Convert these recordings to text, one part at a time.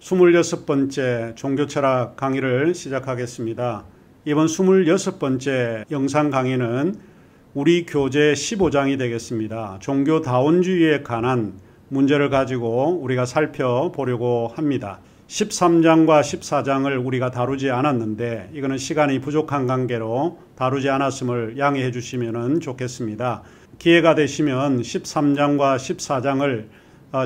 26번째 종교철학 강의를 시작하겠습니다. 이번 26번째 영상 강의는 우리 교재 15장이 되겠습니다. 종교다원주의에 관한 문제를 가지고 우리가 살펴보려고 합니다. 13장과 14장을 우리가 다루지 않았는데 이거는 시간이 부족한 관계로 다루지 않았음을 양해해 주시면 좋겠습니다. 기회가 되시면 13장과 14장을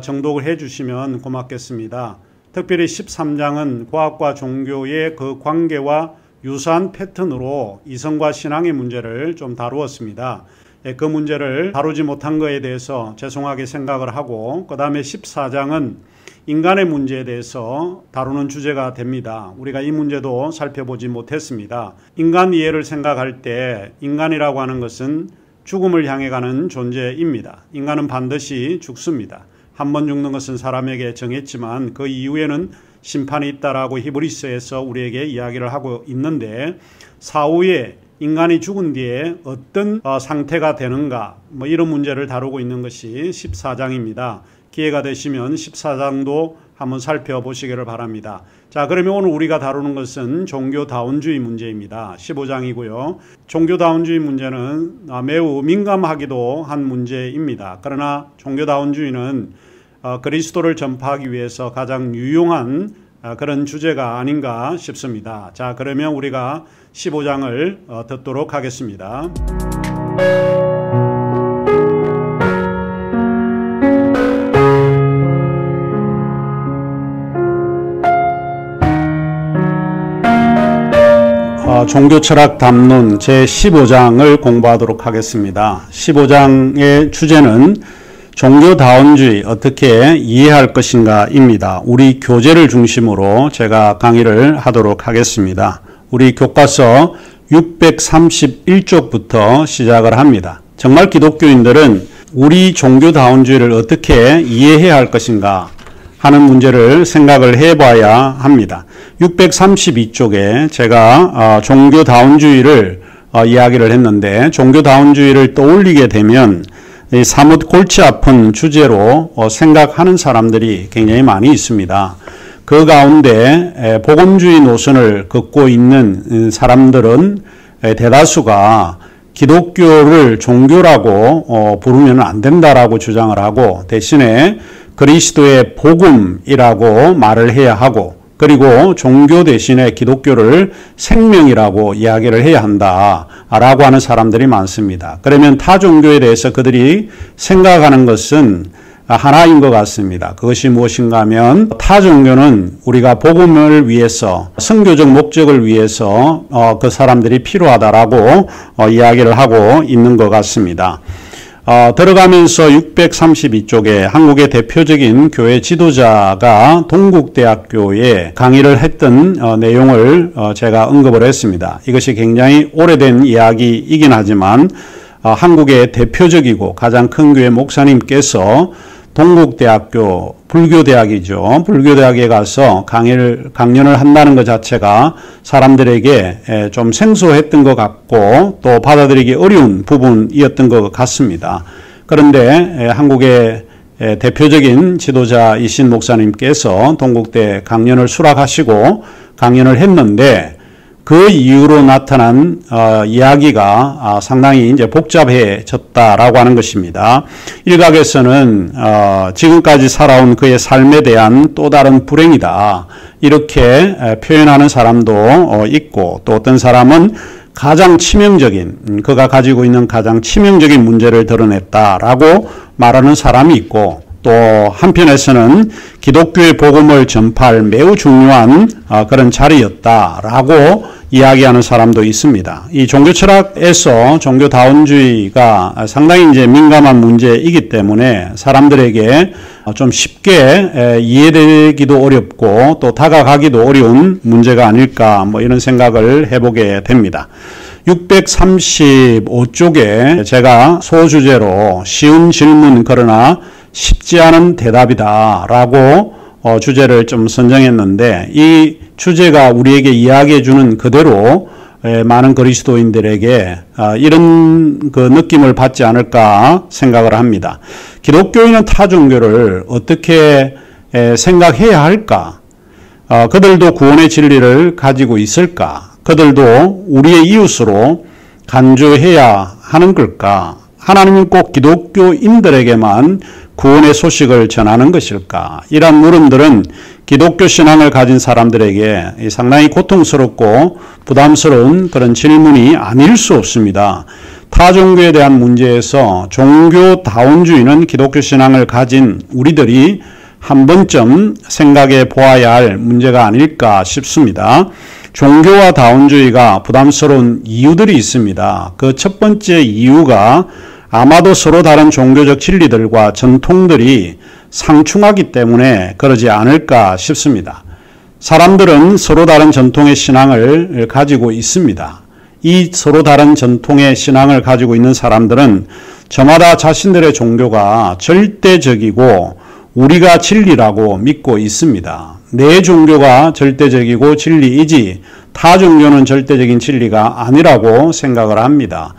정독을 해 주시면 고맙겠습니다. 특별히 13장은 과학과 종교의 그 관계와 유사한 패턴으로 이성과 신앙의 문제를 좀 다루었습니다. 그 문제를 다루지 못한 것에 대해서 죄송하게 생각을 하고, 그 다음에 14장은 인간의 문제에 대해서 다루는 주제가 됩니다. 우리가 이 문제도 살펴보지 못했습니다. 인간 이해를 생각할 때 인간이라고 하는 것은 죽음을 향해 가는 존재입니다. 인간은 반드시 죽습니다. 한 번 죽는 것은 사람에게 정했지만 그 이후에는 심판이 있다라고 히브리서에서 우리에게 이야기를 하고 있는데, 사후에 인간이 죽은 뒤에 어떤 상태가 되는가, 이런 문제를 다루고 있는 것이 14장입니다. 기회가 되시면 14장도 한번 살펴보시기를 바랍니다. 자, 그러면 오늘 우리가 다루는 것은 종교다원주의 문제입니다. 15장이고요. 종교다원주의 문제는 매우 민감하기도 한 문제입니다. 그러나 종교다원주의는 그리스도를 전파하기 위해서 가장 유용한 그런 주제가 아닌가 싶습니다. 자, 그러면 우리가 15장을 듣도록 하겠습니다. 종교철학 담론 제15장을 공부하도록 하겠습니다. 15장의 주제는 종교다원주의 어떻게 이해할 것인가 입니다. 우리 교재를 중심으로 제가 강의를 하도록 하겠습니다. 우리 교과서 631쪽부터 시작을 합니다. 정말 기독교인들은 우리 종교다원주의를 어떻게 이해해야 할 것인가 하는 문제를 생각을 해봐야 합니다. 632쪽에 제가 종교다원주의를 이야기를 했는데, 종교다원주의를 떠올리게 되면 사뭇 골치 아픈 주제로 생각하는 사람들이 굉장히 많이 있습니다. 그 가운데 복음주의 노선을 걷고 있는 사람들은 대다수가 기독교를 종교라고 부르면 안 된다라고 주장을 하고, 대신에 그리스도의 복음이라고 말을 해야 하고, 그리고 종교 대신에 기독교를 생명이라고 이야기를 해야 한다라고 하는 사람들이 많습니다. 그러면 타 종교에 대해서 그들이 생각하는 것은 하나인 것 같습니다. 그것이 무엇인가 하면, 타 종교는 우리가 복음을 위해서, 선교적 목적을 위해서 그 사람들이 필요하다라고 이야기를 하고 있는 것 같습니다. 들어가면서 632쪽에 한국의 대표적인 교회 지도자가 동국대학교에 강의를 했던 내용을 제가 언급을 했습니다. 이것이 굉장히 오래된 이야기이긴 하지만 한국의 대표적이고 가장 큰 교회 목사님께서 동국대학교, 불교대학이죠. 불교대학에 가서 강연을 한다는 것 자체가 사람들에게 좀 생소했던 것 같고 또 받아들이기 어려운 부분이었던 것 같습니다. 그런데 한국의 대표적인 지도자이신 목사님께서 동국대 강연을 수락하시고 강연을 했는데, 그 이후로 나타난 이야기가 상당히 이제 복잡해졌다라고 하는 것입니다. 일각에서는 지금까지 살아온 그의 삶에 대한 또 다른 불행이다, 이렇게 표현하는 사람도 있고, 또 어떤 사람은 가장 치명적인, 그가 가지고 있는 가장 치명적인 문제를 드러냈다라고 말하는 사람이 있고, 또 한편에서는 기독교의 복음을 전파할 매우 중요한 그런 자리였다라고 이야기하는 사람도 있습니다. 이 종교철학에서 종교다원주의가 상당히 이제 민감한 문제이기 때문에 사람들에게 좀 쉽게 이해되기도 어렵고 또 다가가기도 어려운 문제가 아닐까, 이런 생각을 해보게 됩니다. 635쪽에 제가 소주제로 쉬운 질문 그러나 쉽지 않은 대답이다 라고 주제를 좀 선정했는데, 이 주제가 우리에게 이야기해 주는 그대로 많은 그리스도인들에게 이런 그 느낌을 받지 않을까 생각을 합니다. 기독교인은 타 종교를 어떻게 생각해야 할까? 그들도 구원의 진리를 가지고 있을까? 그들도 우리의 이웃으로 간주해야 하는 걸까? 하나님은 꼭 기독교인들에게만 구원의 소식을 전하는 것일까? 이러한 물음들은 기독교 신앙을 가진 사람들에게 상당히 고통스럽고 부담스러운 그런 질문이 아닐 수 없습니다. 타 종교에 대한 문제에서 종교다원주의는 기독교 신앙을 가진 우리들이 한 번쯤 생각해 보아야 할 문제가 아닐까 싶습니다. 종교와 다원주의가 부담스러운 이유들이 있습니다. 그 첫 번째 이유가 아마도 서로 다른 종교적 진리들과 전통들이 상충하기 때문에 그러지 않을까 싶습니다. 사람들은 서로 다른 전통의 신앙을 가지고 있습니다. 이 서로 다른 전통의 신앙을 가지고 있는 사람들은 저마다 자신들의 종교가 절대적이고 우리가 진리라고 믿고 있습니다. 내 종교가 절대적이고 진리이지 타 종교는 절대적인 진리가 아니라고 생각을 합니다.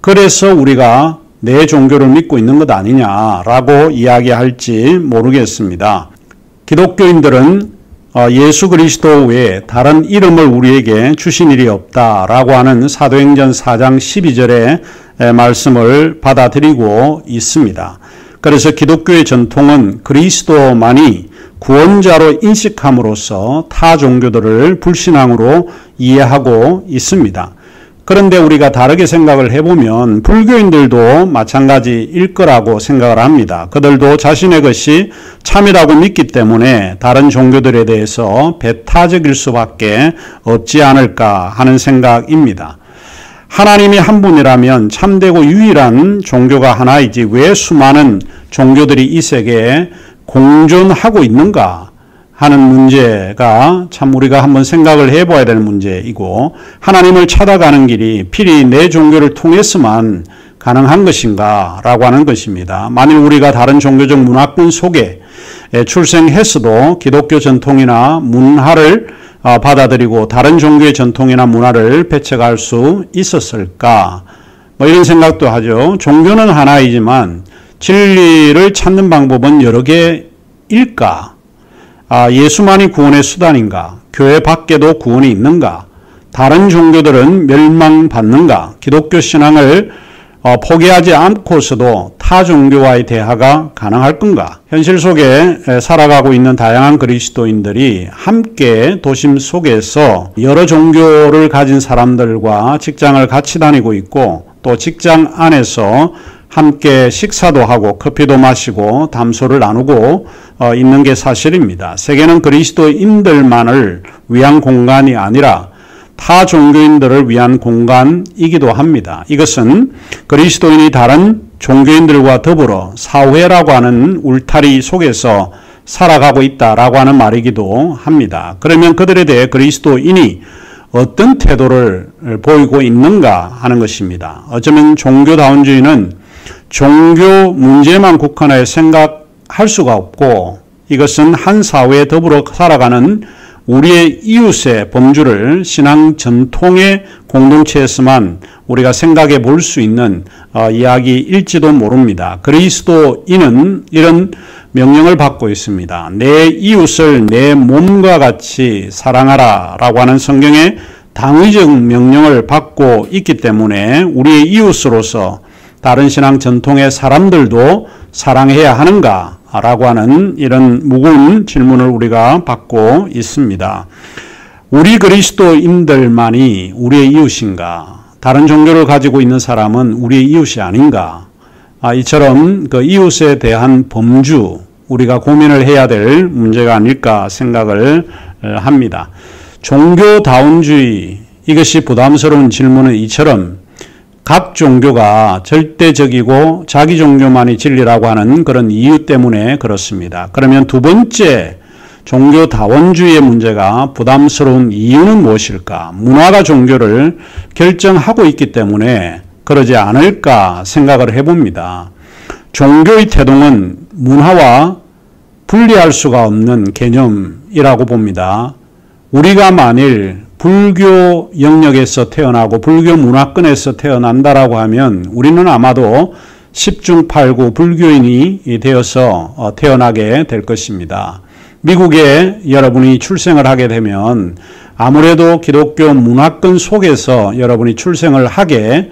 그래서 우리가 내 종교를 믿고 있는 것 아니냐라고 이야기할지 모르겠습니다. 기독교인들은 예수 그리스도 외에 다른 이름을 우리에게 주신 일이 없다라고 하는 사도행전 4장 12절의 말씀을 받아들이고 있습니다. 그래서 기독교의 전통은 그리스도만이 구원자로 인식함으로써 타 종교들을 불신앙으로 이해하고 있습니다. 그런데 우리가 다르게 생각을 해보면 불교인들도 마찬가지일 거라고 생각을 합니다. 그들도 자신의 것이 참이라고 믿기 때문에 다른 종교들에 대해서 배타적일 수밖에 없지 않을까 하는 생각입니다. 하나님이 한 분이라면 참되고 유일한 종교가 하나이지 왜 수많은 종교들이 이 세계에 공존하고 있는가 하는 문제가 참 우리가 한번 생각을 해봐야 될 문제이고, 하나님을 찾아가는 길이 필히 내 종교를 통해서만 가능한 것인가 라고 하는 것입니다. 만일 우리가 다른 종교적 문화권 속에 출생했어도 기독교 전통이나 문화를 받아들이고 다른 종교의 전통이나 문화를 배척할 수 있었을까? 이런 생각도 하죠. 종교는 하나이지만 진리를 찾는 방법은 여러 개일까? 예수만이 구원의 수단인가? 교회 밖에도 구원이 있는가? 다른 종교들은 멸망받는가? 기독교 신앙을 포기하지 않고서도 타 종교와의 대화가 가능할 건가? 현실 속에 살아가고 있는 다양한 그리스도인들이 함께 도심 속에서 여러 종교를 가진 사람들과 직장을 같이 다니고 있고, 또 직장 안에서 함께 식사도 하고 커피도 마시고 담소를 나누고 있는 게 사실입니다. 세계는 그리스도인들만을 위한 공간이 아니라 타 종교인들을 위한 공간이기도 합니다. 이것은 그리스도인이 다른 종교인들과 더불어 사회라고 하는 울타리 속에서 살아가고 있다라고 하는 말이기도 합니다. 그러면 그들에 대해 그리스도인이 어떤 태도를 보이고 있는가 하는 것입니다. 어쩌면 종교다원주의는 종교 문제만 국한하여 생각할 수가 없고, 이것은 한 사회에 더불어 살아가는 우리의 이웃의 범주를 신앙 전통의 공동체에서만 우리가 생각해 볼 수 있는 이야기일지도 모릅니다. 그리스도인은 이런 명령을 받고 있습니다. 내 이웃을 내 몸과 같이 사랑하라 라고 하는 성경의 당위적 명령을 받고 있기 때문에 우리의 이웃으로서 다른 신앙 전통의 사람들도 사랑해야 하는가? 라고 하는 이런 무거운 질문을 우리가 받고 있습니다. 우리 그리스도인들만이 우리의 이웃인가? 다른 종교를 가지고 있는 사람은 우리의 이웃이 아닌가? 이처럼 그 이웃에 대한 범주, 우리가 고민을 해야 될 문제가 아닐까 생각을 합니다. 종교다원주의, 이것이 부담스러운 질문은 이처럼 각 종교가 절대적이고 자기 종교만이 진리라고 하는 그런 이유 때문에 그렇습니다. 그러면 두 번째, 종교다원주의의 문제가 부담스러운 이유는 무엇일까? 문화가 종교를 결정하고 있기 때문에 그러지 않을까 생각을 해봅니다. 종교의 태동은 문화와 분리할 수가 없는 개념이라고 봅니다. 우리가 만일 불교 영역에서 태어나고 불교 문화권에서 태어난다라고 하면 우리는 아마도 10중 8구 불교인이 되어서 태어나게 될 것입니다. 미국에 여러분이 출생을 하게 되면 아무래도 기독교 문화권 속에서 여러분이 출생을 하게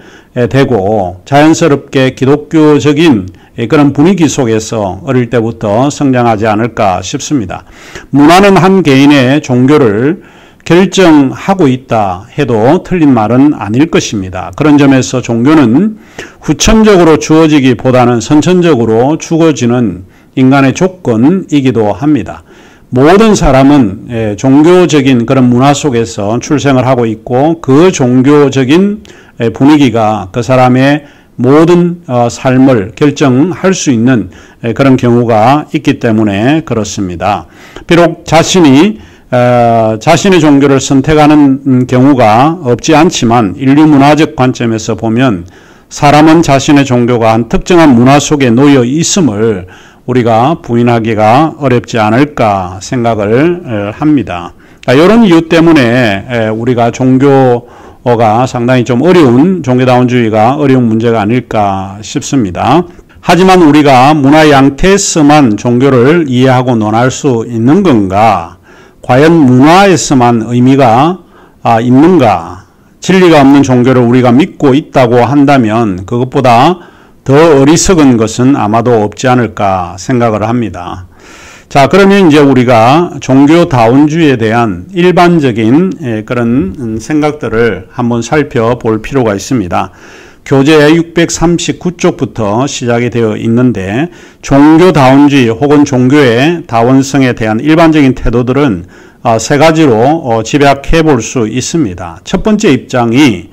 되고 자연스럽게 기독교적인 그런 분위기 속에서 어릴 때부터 성장하지 않을까 싶습니다. 문화는 한 개인의 종교를 결정하고 있다 해도 틀린 말은 아닐 것입니다. 그런 점에서 종교는 후천적으로 주어지기보다는 선천적으로 주어지는 인간의 조건이기도 합니다. 모든 사람은 종교적인 그런 문화 속에서 출생을 하고 있고 그 종교적인 분위기가 그 사람의 모든 삶을 결정할 수 있는 그런 경우가 있기 때문에 그렇습니다. 비록 자신의 종교를 선택하는 경우가 없지 않지만 인류 문화적 관점에서 보면 사람은 자신의 종교가 한 특정한 문화 속에 놓여 있음을 우리가 부인하기가 어렵지 않을까 생각을 합니다. 이런 이유 때문에 우리가 종교가 상당히 좀 어려운, 종교다원주의가 어려운 문제가 아닐까 싶습니다. 하지만 우리가 문화 양태에서만 종교를 이해하고 논할 수 있는 건가? 과연 문화에서만 의미가 있는가? 진리가 없는 종교를 우리가 믿고 있다고 한다면 그것보다 더 어리석은 것은 아마도 없지 않을까 생각을 합니다. 자, 그러면 이제 우리가 종교다원주의에 대한 일반적인 그런 생각들을 한번 살펴볼 필요가 있습니다. 교재 639쪽부터 시작이 되어 있는데 종교다원주의 혹은 종교의 다원성에 대한 일반적인 태도들은 세 가지로 집약해 볼 수 있습니다. 첫 번째 입장이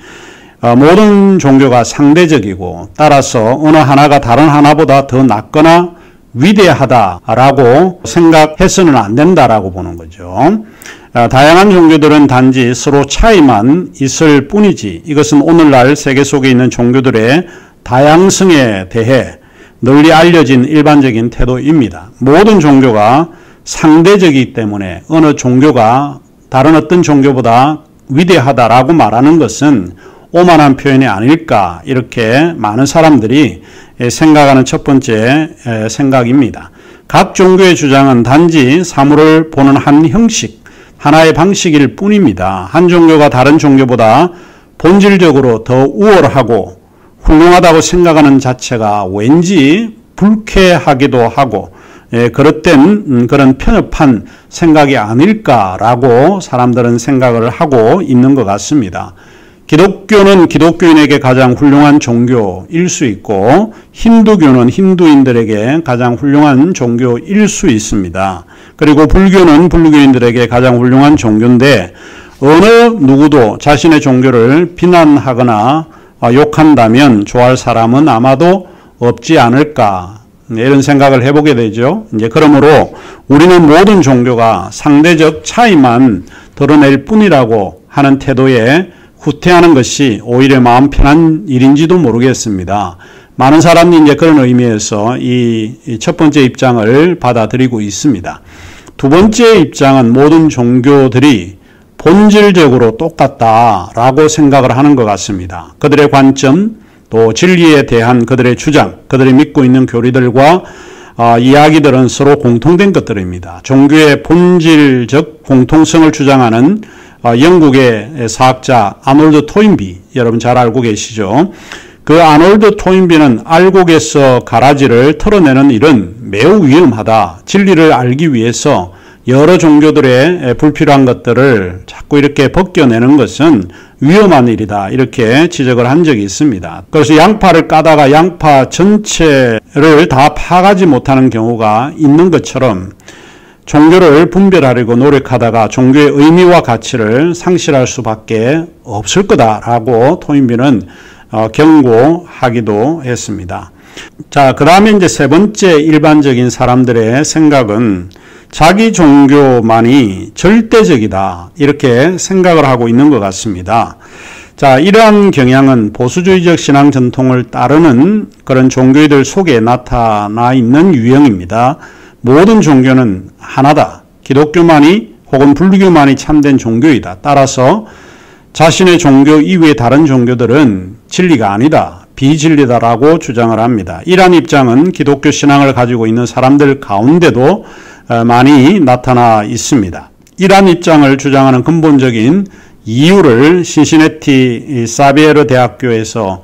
모든 종교가 상대적이고 따라서 어느 하나가 다른 하나보다 더 낫거나 위대하다라고 생각해서는 안 된다라고 보는 거죠. 다양한 종교들은 단지 서로 차이만 있을 뿐이지 이것은 오늘날 세계 속에 있는 종교들의 다양성에 대해 널리 알려진 일반적인 태도입니다. 모든 종교가 상대적이기 때문에 어느 종교가 다른 어떤 종교보다 위대하다라고 말하는 것은 오만한 표현이 아닐까 이렇게 많은 사람들이 생각하는 첫 번째 생각입니다. 각 종교의 주장은 단지 사물을 보는 한 형식, 하나의 방식일 뿐입니다. 한 종교가 다른 종교보다 본질적으로 더 우월하고 훌륭하다고 생각하는 자체가 왠지 불쾌하기도 하고 그릇된 그런 편협한 생각이 아닐까라고 사람들은 생각을 하고 있는 것 같습니다. 기독교는 기독교인에게 가장 훌륭한 종교일 수 있고 힌두교는 힌두인들에게 가장 훌륭한 종교일 수 있습니다. 그리고 불교는 불교인들에게 가장 훌륭한 종교인데 어느 누구도 자신의 종교를 비난하거나 욕한다면 좋아할 사람은 아마도 없지 않을까 이런 생각을 해보게 되죠. 이제 그러므로 우리는 모든 종교가 상대적 차이만 드러낼 뿐이라고 하는 태도에 후퇴하는 것이 오히려 마음 편한 일인지도 모르겠습니다. 많은 사람이 이제 그런 의미에서 이 첫 번째 입장을 받아들이고 있습니다. 두 번째 입장은 모든 종교들이 본질적으로 똑같다라고 생각을 하는 것 같습니다. 그들의 관점, 또 진리에 대한 그들의 주장, 그들이 믿고 있는 교리들과 이야기들은 서로 공통된 것들입니다. 종교의 본질적 공통성을 주장하는 영국의 사학자 아놀드 토인비, 여러분 잘 알고 계시죠? 그 아놀드 토인비는 알곡에서 가라지를 털어내는 일은 매우 위험하다. 진리를 알기 위해서 여러 종교들의 불필요한 것들을 자꾸 이렇게 벗겨내는 것은 위험한 일이다. 이렇게 지적을 한 적이 있습니다. 그래서 양파를 까다가 양파 전체를 다 파가지 못하는 경우가 있는 것처럼 종교를 분별하려고 노력하다가 종교의 의미와 가치를 상실할 수밖에 없을 거다라고 토인비는 경고하기도 했습니다. 자, 그 다음에 이제 세 번째 일반적인 사람들의 생각은 자기 종교만이 절대적이다 이렇게 생각을 하고 있는 것 같습니다. 자, 이러한 경향은 보수주의적 신앙 전통을 따르는 그런 종교인들 속에 나타나 있는 유형입니다. 모든 종교는 하나다. 기독교만이 혹은 불교만이 참된 종교이다. 따라서 자신의 종교 이외의 다른 종교들은 진리가 아니다. 비진리다라고 주장을 합니다. 이러한 입장은 기독교 신앙을 가지고 있는 사람들 가운데도 많이 나타나 있습니다. 이러한 입장을 주장하는 근본적인 이유를 신시내티 사비에르 대학교에서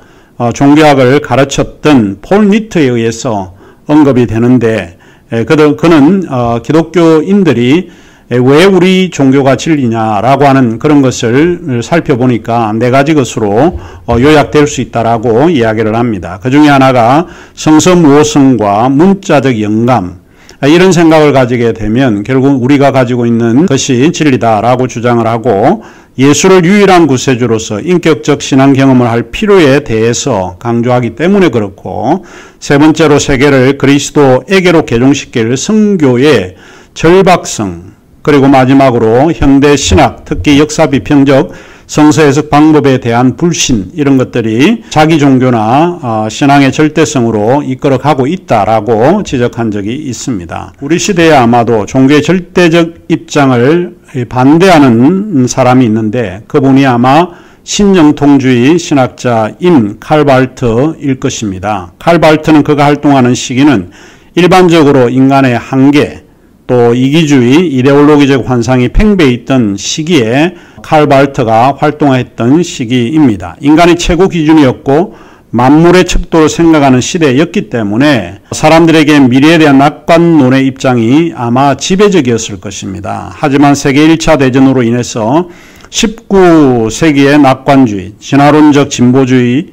종교학을 가르쳤던 폴 니트에 의해서 언급이 되는데, 그는 기독교인들이 왜 우리 종교가 진리냐라고 하는 그런 것을 살펴보니까 네 가지 것으로 요약될 수 있다라고 이야기를 합니다. 그 중에 하나가 성서무호성과 문자적 영감, 이런 생각을 가지게 되면 결국 우리가 가지고 있는 것이 진리다라고 주장을 하고, 예수를 유일한 구세주로서 인격적 신앙 경험을 할 필요에 대해서 강조하기 때문에 그렇고, 세 번째로 세계를 그리스도에게로 개종시킬 성교의 절박성, 그리고 마지막으로 현대 신학, 특히 역사 비평적 성서 해석 방법에 대한 불신, 이런 것들이 자기 종교나 신앙의 절대성으로 이끌어가고 있다라고 지적한 적이 있습니다. 우리 시대에 아마도 종교의 절대적 입장을 반대하는 사람이 있는데, 그분이 아마 신정통주의 신학자인 칼 발트일 것입니다. 칼 발트는 그가 활동하는 시기는 일반적으로 인간의 한계, 또 이기주의, 이데올로기적 환상이 팽배해 있던 시기에 칼 발트가 활동했던 시기입니다. 인간이 최고 기준이었고 만물의 척도를 생각하는 시대였기 때문에 사람들에게 미래에 대한 낙관론의 입장이 아마 지배적이었을 것입니다. 하지만 세계 1차 대전으로 인해서 19세기의 낙관주의, 진화론적 진보주의,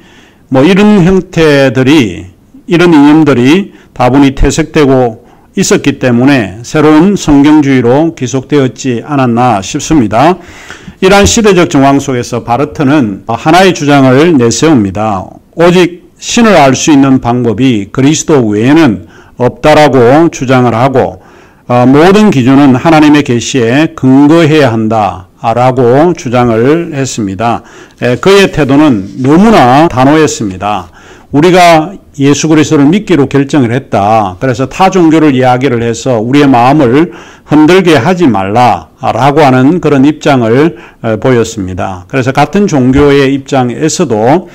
이런 형태들이, 이런 이념들이 다분히 퇴색되고 있었기 때문에 새로운 성경주의로 귀속되었지 않았나 싶습니다. 이러한 시대적 정황 속에서 바르트는 하나의 주장을 내세웁니다. 오직 신을 알 수 있는 방법이 그리스도 외에는 없다라고 주장을 하고, 모든 기준은 하나님의 계시에 근거해야 한다라고 주장을 했습니다. 그의 태도는 너무나 단호했습니다. 우리가 예수 그리스도를 믿기로 결정을 했다. 그래서 타 종교를 이야기를 해서 우리의 마음을 흔들게 하지 말라라고 하는 그런 입장을 보였습니다. 그래서 같은 종교의 입장에서도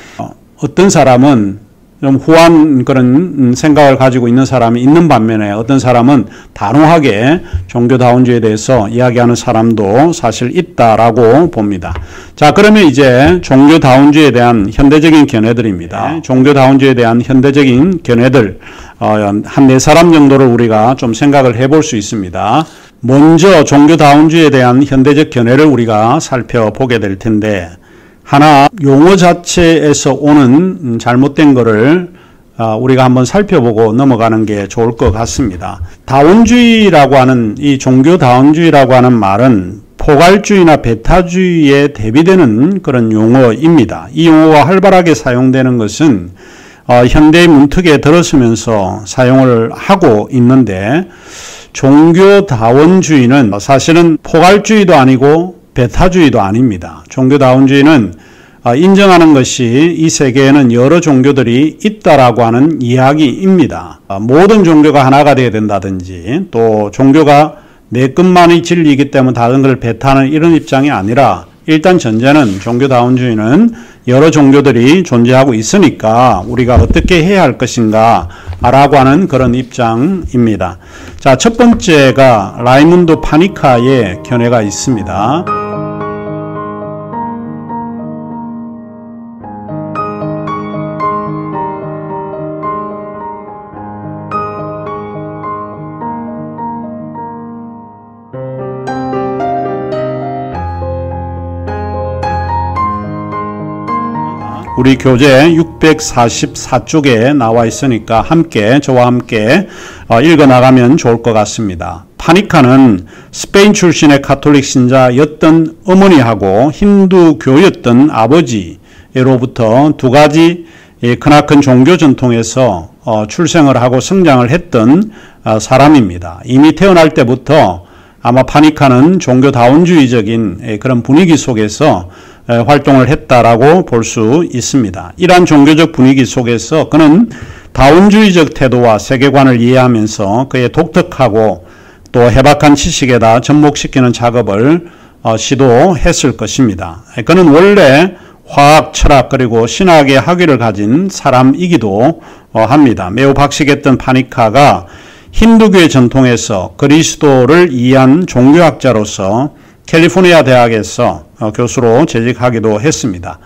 어떤 사람은 좀 후한 그런 생각을 가지고 있는 사람이 있는 반면에 어떤 사람은 단호하게 종교다운주의에 대해서 이야기하는 사람도 사실 있다라고 봅니다. 자, 그러면 이제 종교다운주의에 대한 현대적인 견해들입니다. 종교다운주의에 대한 현대적인 견해들, 한 네 사람 정도를 우리가 좀 생각을 해볼 수 있습니다. 먼저 종교다운주의에 대한 현대적 견해를 우리가 살펴보게 될 텐데, 하나, 용어 자체에서 오는 잘못된 거를 우리가 한번 살펴보고 넘어가는 게 좋을 것 같습니다. 다원주의라고 하는, 이 종교다원주의라고 하는 말은 포괄주의나 배타주의에 대비되는 그런 용어입니다. 이 용어가 활발하게 사용되는 것은 현대의 문턱에 들어서면서 사용을 하고 있는데, 종교다원주의는 사실은 포괄주의도 아니고 배타주의도 아닙니다. 종교다원주의는 인정하는 것이 이 세계에는 여러 종교들이 있다라고 하는 이야기입니다. 모든 종교가 하나가 되어야 된다든지, 또 종교가 내 것만이 진리이기 때문에 다른 것을 배타하는 이런 입장이 아니라, 일단 전제는 종교다원주의는 여러 종교들이 존재하고 있으니까 우리가 어떻게 해야 할 것인가 라고 하는 그런 입장입니다. 자, 첫 번째가 라이문드 파니카의 견해가 있습니다. 우리 교재 644쪽에 나와 있으니까 저와 함께 읽어나가면 좋을 것 같습니다. 파니카는 스페인 출신의 가톨릭 신자였던 어머니하고 힌두교였던 아버지로부터 두 가지 크나큰 종교 전통에서 출생을 하고 성장을 했던 사람입니다. 이미 태어날 때부터 아마 파니카는 종교다원주의적인 그런 분위기 속에서 활동을 했다라고 볼 수 있습니다. 이러한 종교적 분위기 속에서 그는 다원주의적 태도와 세계관을 이해하면서 그의 독특하고 또 해박한 지식에다 접목시키는 작업을 시도했을 것입니다. 그는 원래 화학, 철학 그리고 신학의 학위를 가진 사람이기도 합니다. 매우 박식했던 파니카가 힌두교의 전통에서 그리스도를 이해한 종교학자로서 캘리포니아 대학에서 교수로 재직하기도 했습니다.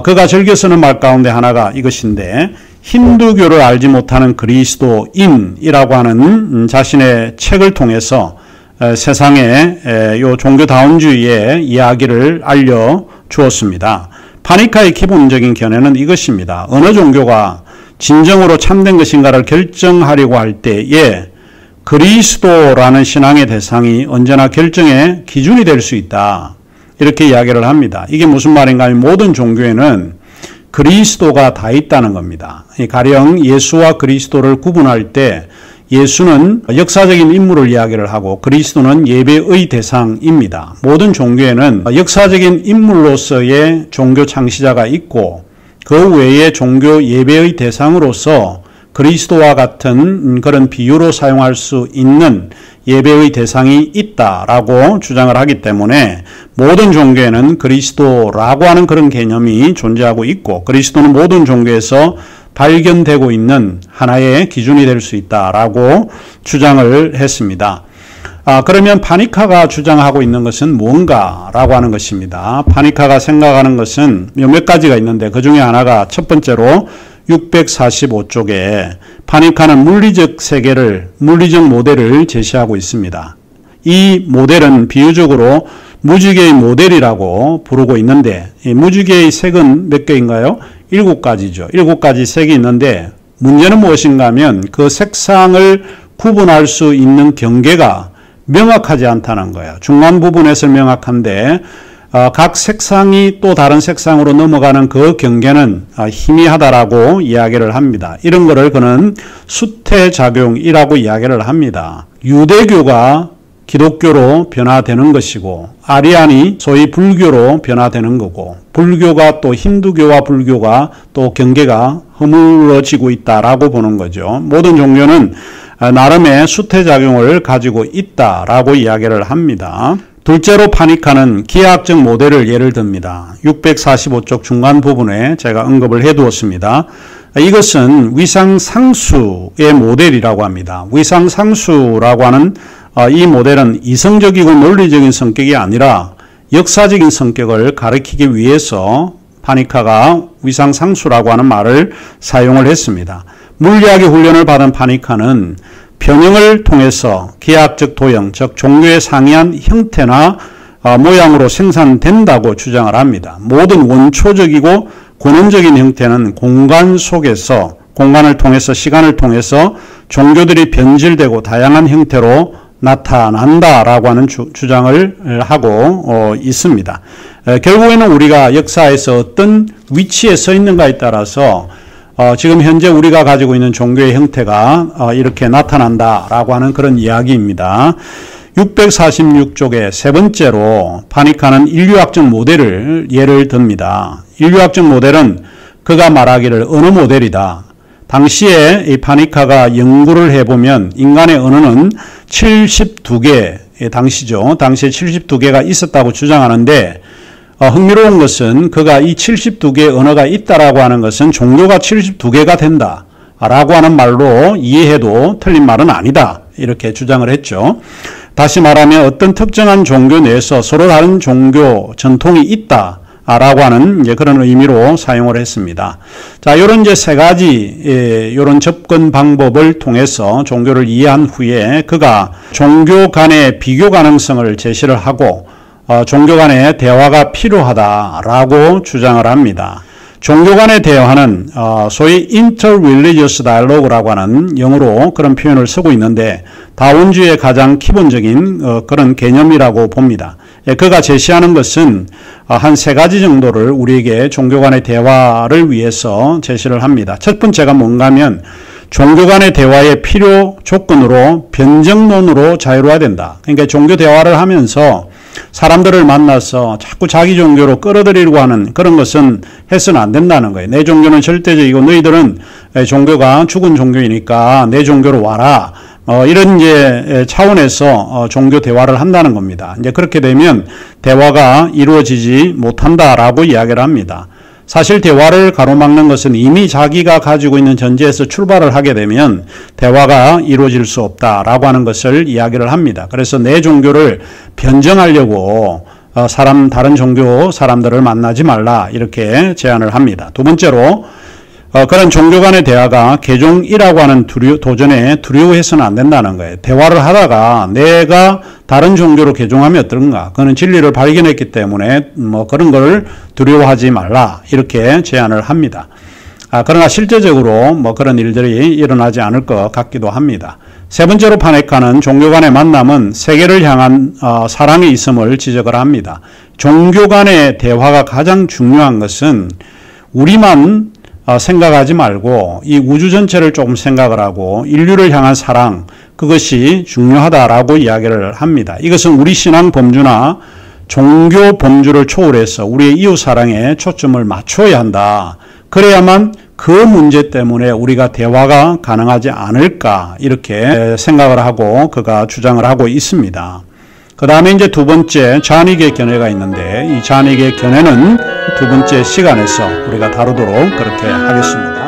그가 즐겨 쓰는 말 가운데 하나가 이것인데, 힌두교를 알지 못하는 그리스도인이라고 하는 자신의 책을 통해서 세상에 요 종교다원주의의 이야기를 알려주었습니다. 파니카의 기본적인 견해는 이것입니다. 어느 종교가 진정으로 참된 것인가를 결정하려고 할 때에 그리스도라는 신앙의 대상이 언제나 결정의 기준이 될 수 있다. 이렇게 이야기를 합니다. 이게 무슨 말인가 하면 모든 종교에는 그리스도가 다 있다는 겁니다. 가령 예수와 그리스도를 구분할 때 예수는 역사적인 인물을 이야기를 하고 그리스도는 예배의 대상입니다. 모든 종교에는 역사적인 인물로서의 종교 창시자가 있고 그 외에 종교 예배의 대상으로서 그리스도와 같은 그런 비유로 사용할 수 있는 예배의 대상이 있다라고 주장을 하기 때문에 모든 종교에는 그리스도라고 하는 그런 개념이 존재하고 있고 그리스도는 모든 종교에서 발견되고 있는 하나의 기준이 될 수 있다라고 주장을 했습니다. 그러면 파니카가 주장하고 있는 것은 뭔가라고 하는 것입니다. 파니카가 생각하는 것은 몇 가지가 있는데 그 중에 하나가 첫 번째로 645쪽에 파니카는 물리적 세계를, 물리적 모델을 제시하고 있습니다. 이 모델은 비유적으로 무지개의 모델이라고 부르고 있는데 이 무지개의 색은 몇 개인가요? 7가지죠. 7가지 색이 있는데 문제는 무엇인가 하면 그 색상을 구분할 수 있는 경계가 명확하지 않다는 거예요. 중간 부분에서 명확한데 각 색상이 또 다른 색상으로 넘어가는 그 경계는 희미하다라고 이야기를 합니다. 이런 거를 그는 수태작용이라고 이야기를 합니다. 유대교가 기독교로 변화되는 것이고 아리안이 소위 불교로 변화되는 거고 불교가 또 힌두교와 불교가 또 경계가 허물어지고 있다라고 보는 거죠. 모든 종교는 나름의 수태작용을 가지고 있다라고 이야기를 합니다. 둘째로 파니카는 기하학적 모델을 예를 듭니다. 645쪽 중간 부분에 제가 언급을 해두었습니다. 이것은 위상상수의 모델이라고 합니다. 위상상수라고 하는 이 모델은 이성적이고 논리적인 성격이 아니라 역사적인 성격을 가리키기 위해서 파니카가 위상상수라고 하는 말을 사용을 했습니다. 물리학의 훈련을 받은 파니카는 변형을 통해서 기하학적 도형, 즉 종교에 상이한 형태나 모양으로 생산된다고 주장을 합니다. 모든 원초적이고 근원적인 형태는 공간 속에서, 공간을 통해서, 시간을 통해서 종교들이 변질되고 다양한 형태로 나타난다라고 하는 주장을 하고 있습니다. 결국에는 우리가 역사에서 어떤 위치에 서 있는가에 따라서 지금 현재 우리가 가지고 있는 종교의 형태가 이렇게 나타난다라고 하는 그런 이야기입니다. 646쪽에 세 번째로 파니카는 인류학적 모델을 예를 듭니다. 인류학적 모델은 그가 말하기를 언어 모델이다. 당시에 이 파니카가 연구를 해보면 인간의 언어는 72개, 당시에 72개가 있었다고 주장하는데 흥미로운 것은 그가 이 72개의 언어가 있다라고 하는 것은 종교가 72개가 된다라고 하는 말로 이해해도 틀린 말은 아니다. 이렇게 주장을 했죠. 다시 말하면 어떤 특정한 종교 내에서 서로 다른 종교 전통이 있다라고 하는 이제 그런 의미로 사용을 했습니다. 자, 이런 이제 세 가지 이런 접근 방법을 통해서 종교를 이해한 후에 그가 종교 간의 비교 가능성을 제시를 하고 종교 간의 대화가 필요하다라고 주장을 합니다. 종교 간의 대화는 소위 interreligious dialogue라고 하는 영어로 그런 표현을 쓰고 있는데 다원주의의 가장 기본적인 그런 개념이라고 봅니다. 그가 제시하는 것은 한 세 가지 정도를 우리에게 종교 간의 대화를 위해서 제시를 합니다. 첫 번째가 뭔가 하면 종교 간의 대화의 필요 조건으로 변정론으로 자유로워야 된다. 그러니까 종교 대화를 하면서 사람들을 만나서 자꾸 자기 종교로 끌어들이려고 하는 그런 것은 해서는 안 된다는 거예요. 내 종교는 절대적이고 너희들은 종교가 죽은 종교이니까 내 종교로 와라. 이런 이제 차원에서 종교 대화를 한다는 겁니다. 이제 그렇게 되면 대화가 이루어지지 못한다라고 이야기를 합니다. 사실 대화를 가로막는 것은 이미 자기가 가지고 있는 전제에서 출발을 하게 되면 대화가 이루어질 수 없다라고 하는 것을 이야기를 합니다. 그래서 내 종교를 변정하려고 다른 종교 사람들을 만나지 말라 이렇게 제안을 합니다. 두 번째로 그런 종교 간의 대화가 개종이라고 하는 도전에 두려워해서는 안 된다는 거예요. 대화를 하다가 내가 다른 종교로 개종하면 어떤가? 그는 진리를 발견했기 때문에 그런 걸 두려워하지 말라 이렇게 제안을 합니다. 그러나 실제적으로 그런 일들이 일어나지 않을 것 같기도 합니다. 세 번째로 파네카는 종교 간의 만남은 세계를 향한 사랑의 있음을 지적을 합니다. 종교 간의 대화가 가장 중요한 것은 우리만 생각하지 말고 이 우주 전체를 조금 생각을 하고 인류를 향한 사랑, 그것이 중요하다라고 이야기를 합니다. 이것은 우리 신앙 범주나 종교 범주를 초월해서 우리의 이웃 사랑에 초점을 맞춰야 한다. 그래야만 그 문제 때문에 우리가 대화가 가능하지 않을까 이렇게 생각을 하고 그가 주장을 하고 있습니다. 그 다음에 이제 두 번째 잔익의 견해가 있는데 이 잔익의 견해는 두 번째 시간에서 우리가 다루도록 그렇게 하겠습니다.